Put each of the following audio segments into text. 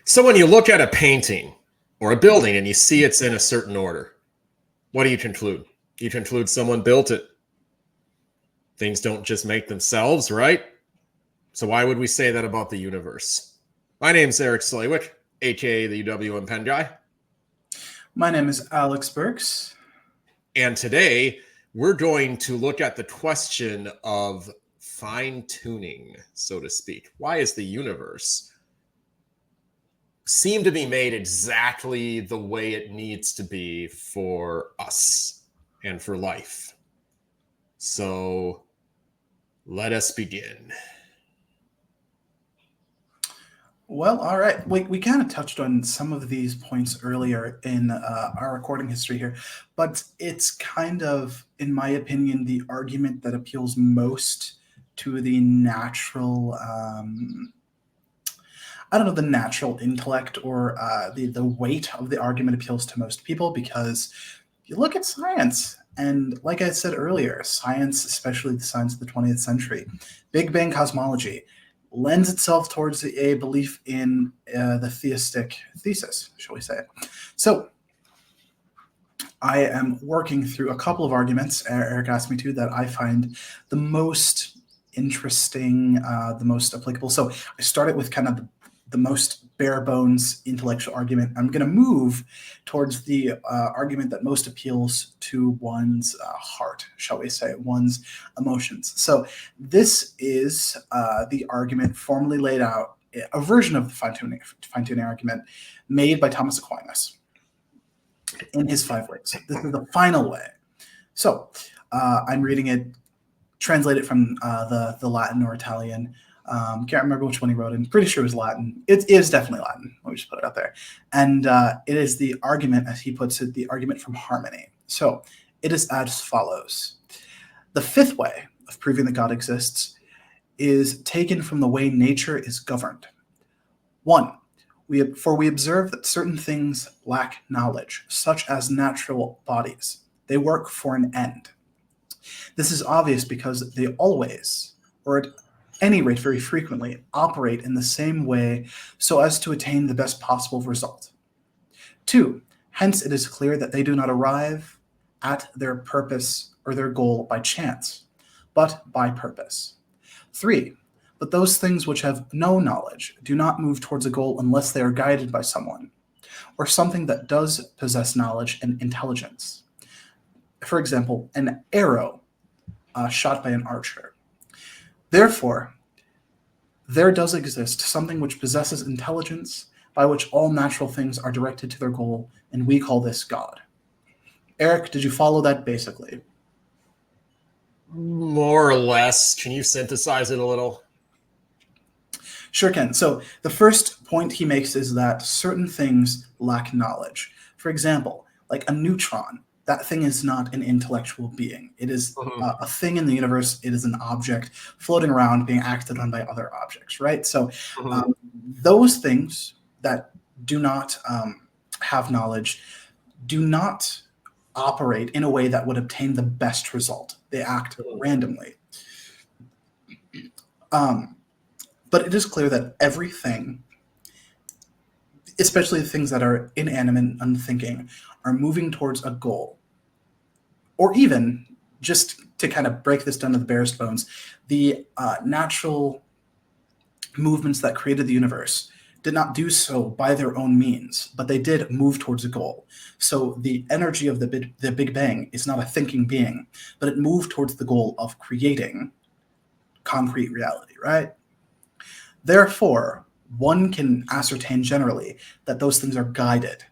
So when you look at a painting or a building and you see it's in a certain order, what do you conclude? You conclude someone built it. Things don't just make themselves, right? So why would we say that about the universe? My name's Eric Slawick, aka the UWM Pen Guy. My name is Alex Burks. And today we're going to look at the question of fine-tuning, so to speak. Why is the universe seem to be made exactly the way it needs to be for us and for life? So let us begin. Well, all right. We kind of touched on some of these points earlier in our recording history here, but it's kind of, in my opinion, the argument that appeals most to the natural, the natural intellect, or the weight of the argument appeals to most people, because you look at science, and like I said earlier, science, especially the science of the 20th century, Big Bang cosmology, lends itself towards a belief in the theistic thesis, shall we say. So I am working through a couple of arguments, Eric asked me to, that I find the most interesting, the most applicable. So I started with kind of the most bare bones intellectual argument. I'm going to move towards the argument that most appeals to one's heart, shall we say, one's emotions. So this is the argument formally laid out, a version of the fine-tuning argument made by Thomas Aquinas in his 5 ways. This is the final way. So I'm reading it, translated from the Latin or Italian. Can't remember which one he wrote in. Pretty sure it was Latin. It is definitely Latin. Let me just put it out there. And it is the argument, as he puts it, the argument from harmony. So it is as follows. The 5th way of proving that God exists is taken from the way nature is governed. 1. We observe that certain things lack knowledge, such as natural bodies. They work for an end. This is obvious because they always, or at any rate very frequently, operate in the same way so as to attain the best possible result. 2. Hence it is clear that they do not arrive at their purpose or their goal by chance, but by purpose. 3. But those things which have no knowledge do not move towards a goal unless they are guided by someone, or something that does possess knowledge and intelligence. For example, an arrow shot by an archer. Therefore, there does exist something which possesses intelligence, by which all natural things are directed to their goal, and we call this God. Eric, did you follow that basically? More or less. Can you synthesize it a little? Sure can. So the first point he makes is that certain things lack knowledge. For example, like a neutron. That thing is not an intellectual being. It is a thing in the universe. It is an object floating around, being acted on by other objects, right? So those things that do not have knowledge do not operate in a way that would obtain the best result. They act randomly. But it is clear that everything, especially the things that are inanimate and unthinking, are moving towards a goal. Or even, just to kind of break this down to the barest bones, the natural movements that created the universe did not do so by their own means, but they did move towards a goal. So the energy of the Big Bang is not a thinking being, but it moved towards the goal of creating concrete reality, right? Therefore, one can ascertain generally that those things are guided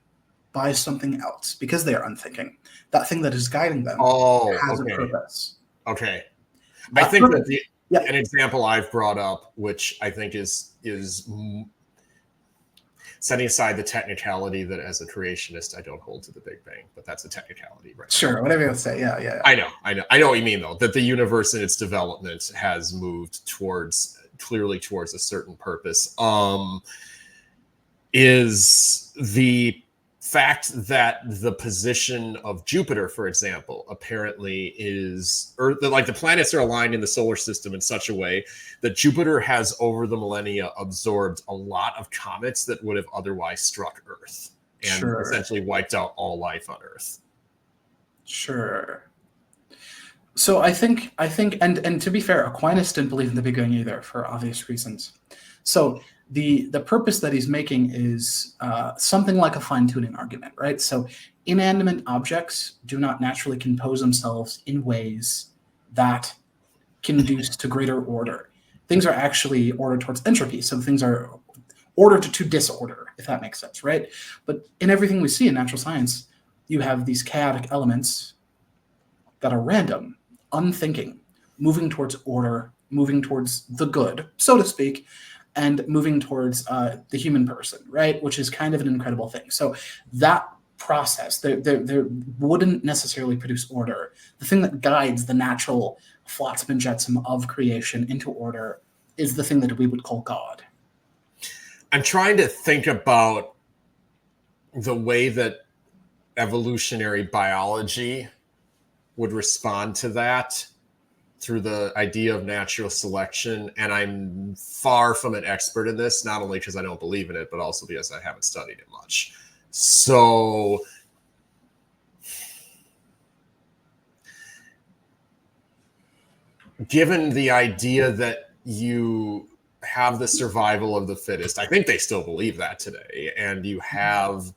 by something else because they are unthinking. That thing that is guiding them has a purpose. Okay. I think that an example I've brought up, which I think is setting aside the technicality that as a creationist I don't hold to the Big Bang, but that's a technicality, right? Sure, whatever you want to say. Yeah. I know what you mean, though, that the universe in its development has moved clearly towards a certain purpose. Is the fact that the position of Jupiter, for example, apparently is, or like the planets are aligned in the solar system in such a way that Jupiter has over the millennia absorbed a lot of comets that would have otherwise struck Earth and essentially wiped out all life on Earth. Sure. So I think, and to be fair, Aquinas didn't believe in the Big Bang either for obvious reasons. So the purpose that he's making is something like a fine-tuning argument, right? So inanimate objects do not naturally compose themselves in ways that conduce to greater order. Things are actually ordered towards entropy, so things are ordered to disorder, if that makes sense, right? But in everything we see in natural science, you have these chaotic elements that are random, unthinking, moving towards order, moving towards the good, so to speak, and moving towards the human person, right? Which is kind of an incredible thing. So that process, there wouldn't necessarily produce order. The thing that guides the natural flotsam and jetsam of creation into order is the thing that we would call God. I'm trying to think about the way that evolutionary biology would respond to that through the idea of natural selection. And I'm far from an expert in this, not only because I don't believe in it, but also because I haven't studied it much. So given the idea that you have the survival of the fittest, I think they still believe that today. And you have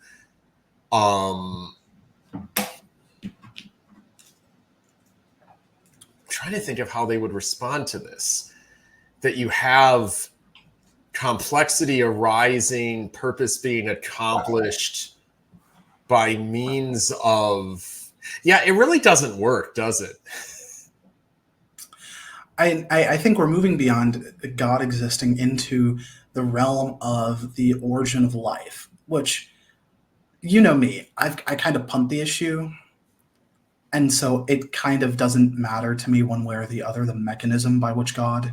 trying to think of how they would respond to this, that you have complexity arising, purpose being accomplished by means of, it really doesn't work, does it? I think we're moving beyond God existing into the realm of the origin of life, which, you know me, I kind of punt the issue. And so it kind of doesn't matter to me one way or the other, the mechanism by which God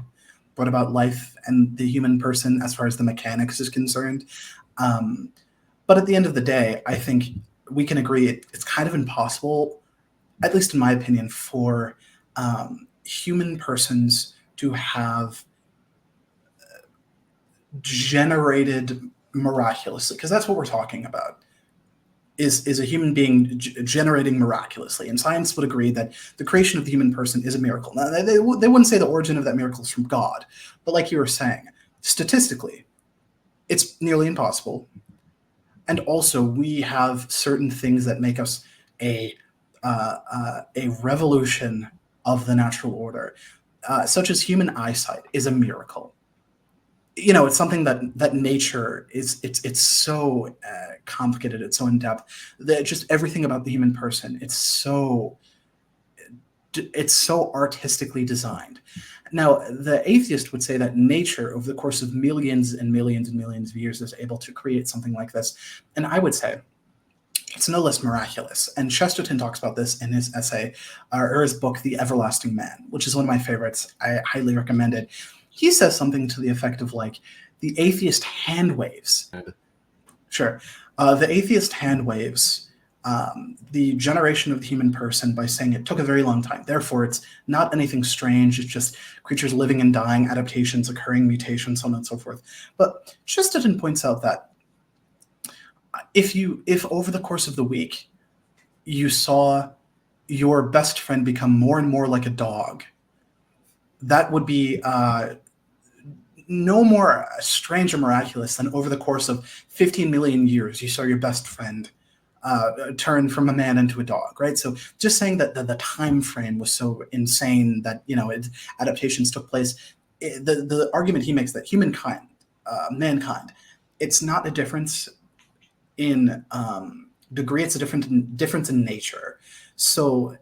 brought about life and the human person as far as the mechanics is concerned. But at the end of the day, I think we can agree it's kind of impossible, at least in my opinion, for human persons to have generated miraculously, because that's what we're talking about. Is a human being generating miraculously. And science would agree that the creation of the human person is a miracle. Now, they wouldn't say the origin of that miracle is from God, but like you were saying, statistically, it's nearly impossible. And also, we have certain things that make us a revolution of the natural order, such as human eyesight is a miracle. You know, it's something that nature is. It's so complicated. It's so in depth that just everything about the human person. It's so artistically designed. Now, the atheist would say that nature, over the course of millions and millions and millions of years, is able to create something like this, and I would say it's no less miraculous. And Chesterton talks about this in his essay or his book, The Everlasting Man, which is one of my favorites. I highly recommend it. He says something to the effect of like the atheist hand waves. Sure. The atheist hand waves the generation of the human person by saying it took a very long time. Therefore, it's not anything strange. It's just creatures living and dying, adaptations occurring, mutations, so on and so forth. But Chesterton points out that if over the course of the week you saw your best friend become more and more like a dog, that would be no more strange or miraculous than over the course of 15 million years, you saw your best friend turn from a man into a dog, right? So just saying that the time frame was so insane that, adaptations took place. The argument he makes that humankind, mankind, it's not a difference in degree, it's a difference in nature. So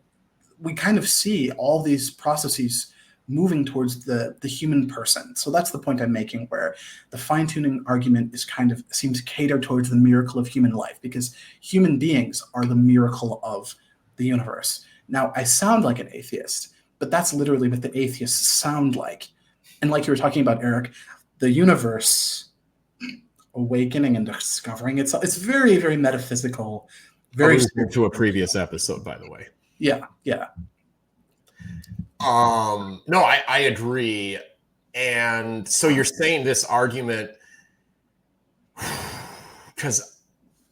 we kind of see all these processes moving towards the human person. So that's the point I'm making, where the fine-tuning argument seems catered towards the miracle of human life, because human beings are the miracle of the universe. Now, I sound like an atheist, but that's literally what the atheists sound like. And like you were talking about, Eric, the universe, awakening and discovering itself. It's very, very metaphysical. Very Allusion to a previous episode, by the way. Yeah, yeah. No, I agree. And so you're saying this argument, because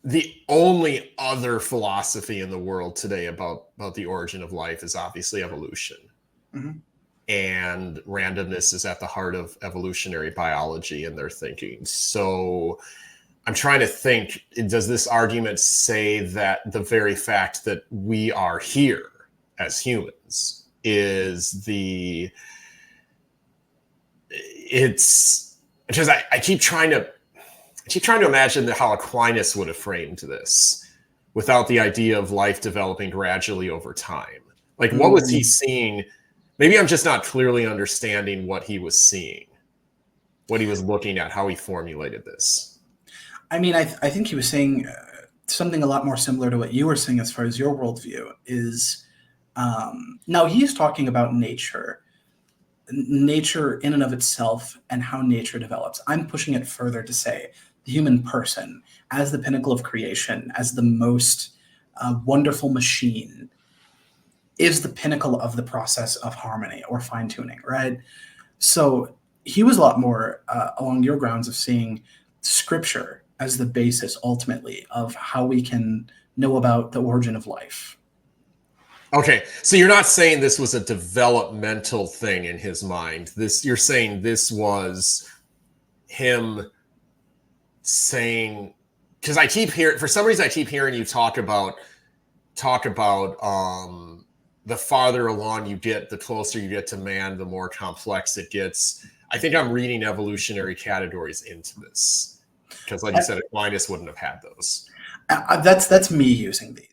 the only other philosophy in the world today about the origin of life is obviously evolution. Mm-hmm. And randomness is at the heart of evolutionary biology and their thinking. So I'm trying to think, does this argument say that the very fact that we are here as humans it's because I keep trying to imagine how Aquinas would have framed this without the idea of life developing gradually over time. Like, what was he seeing? Maybe I'm just not clearly understanding what he was seeing, what he was looking at, how he formulated this. I mean, I think he was saying something a lot more similar to what you were saying as far as your worldview is. Now, he's talking about nature in and of itself and how nature develops. I'm pushing it further to say the human person as the pinnacle of creation, as the most wonderful machine, is the pinnacle of the process of harmony or fine-tuning, right? So he was a lot more along your grounds of seeing scripture as the basis ultimately of how we can know about the origin of life. Okay, so you're not saying this was a developmental thing in his mind. You're saying this was him saying, because for some reason I keep hearing you talk about the farther along you get, the closer you get to man, the more complex it gets. I think I'm reading evolutionary categories into this because, like you said, Aquinas wouldn't have had those. That's me using these.